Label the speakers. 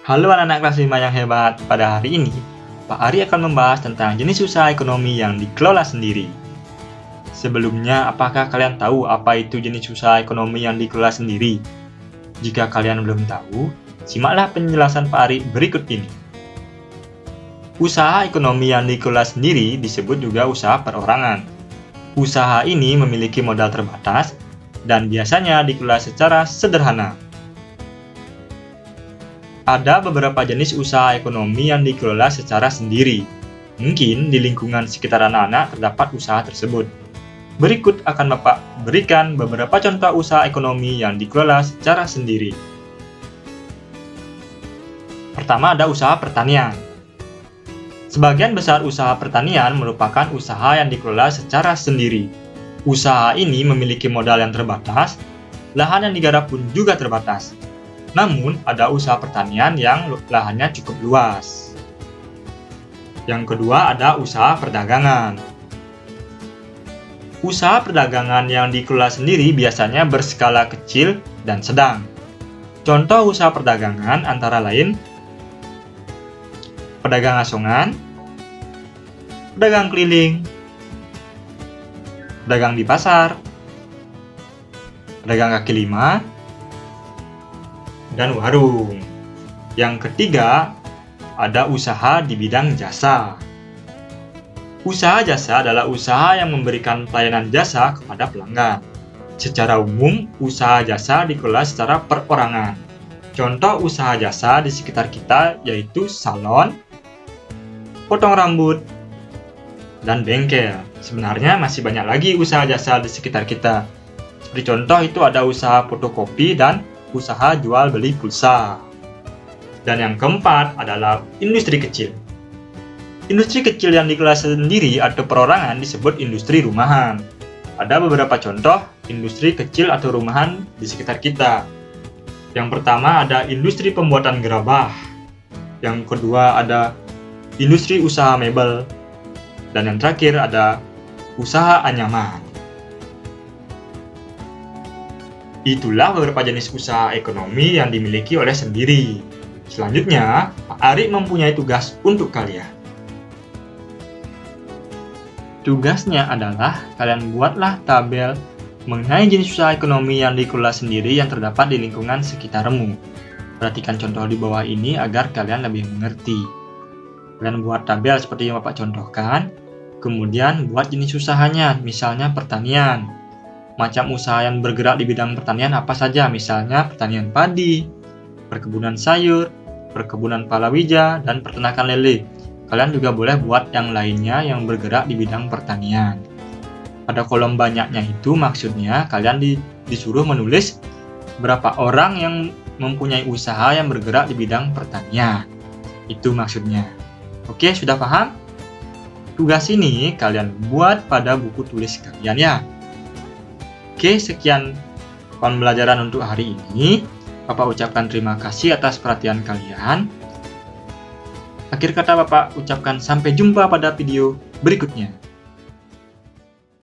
Speaker 1: Halo anak-anak kelas 5 yang hebat. Pada hari ini, Pak Ari akan membahas tentang jenis usaha ekonomi yang dikelola sendiri. Sebelumnya, apakah kalian tahu apa itu jenis usaha ekonomi yang dikelola sendiri? Jika kalian belum tahu, simaklah penjelasan Pak Ari berikut ini. Usaha ekonomi yang dikelola sendiri disebut juga usaha perorangan. Usaha ini memiliki modal terbatas dan biasanya dikelola secara sederhana. Ada beberapa jenis usaha ekonomi yang dikelola secara sendiri. Mungkin di lingkungan sekitar anak-anak terdapat usaha tersebut. Berikut akan Bapak berikan beberapa contoh usaha ekonomi yang dikelola secara sendiri. Pertama ada usaha pertanian. Sebagian besar usaha pertanian merupakan usaha yang dikelola secara sendiri. Usaha ini memiliki modal yang terbatas, lahan yang digarap pun juga terbatas. Namun, ada usaha pertanian yang lahannya cukup luas. Yang kedua ada usaha perdagangan. Usaha perdagangan yang dikelola sendiri biasanya berskala kecil dan sedang. Contoh usaha perdagangan antara lain pedagang asongan, pedagang keliling, pedagang di pasar, pedagang kaki lima, dan warung. Yang ketiga, ada usaha di bidang jasa. Usaha jasa adalah usaha yang memberikan pelayanan jasa kepada pelanggan. Secara umum, usaha jasa dikelola secara perorangan. Contoh usaha jasa di sekitar kita yaitu salon, potong rambut, dan bengkel. Sebenarnya masih banyak lagi usaha jasa di sekitar kita. Seperti contoh itu ada usaha fotokopi dan usaha jual beli pulsa. Dan yang keempat adalah industri kecil. Industri kecil yang dikelola sendiri atau perorangan disebut industri rumahan. Ada beberapa contoh industri kecil atau rumahan di sekitar kita. Yang pertama ada industri pembuatan gerabah. Yang kedua ada industri usaha mebel. Dan yang terakhir ada usaha anyaman. Itulah beberapa jenis usaha ekonomi yang dimiliki oleh sendiri. Selanjutnya, Pak Ari mempunyai tugas untuk kalian. Tugasnya adalah kalian buatlah tabel mengenai jenis usaha ekonomi yang dikelola sendiri yang terdapat di lingkungan sekitarmu. Perhatikan contoh di bawah ini agar kalian lebih mengerti. Kalian buat tabel seperti yang Bapak contohkan, kemudian buat jenis usahanya, misalnya pertanian. Macam usaha yang bergerak di bidang pertanian apa saja, misalnya pertanian padi, perkebunan sayur, perkebunan palawija, dan peternakan lele. Kalian juga boleh buat yang lainnya yang bergerak di bidang pertanian. Pada kolom banyaknya itu maksudnya kalian disuruh menulis berapa orang yang mempunyai usaha yang bergerak di bidang pertanian. Itu maksudnya. Oke, sudah paham? Tugas ini kalian buat pada buku tulis kalian ya. Oke, sekian pembelajaran untuk hari ini. Bapak ucapkan terima kasih atas perhatian kalian. Akhir kata Bapak ucapkan sampai jumpa pada video berikutnya.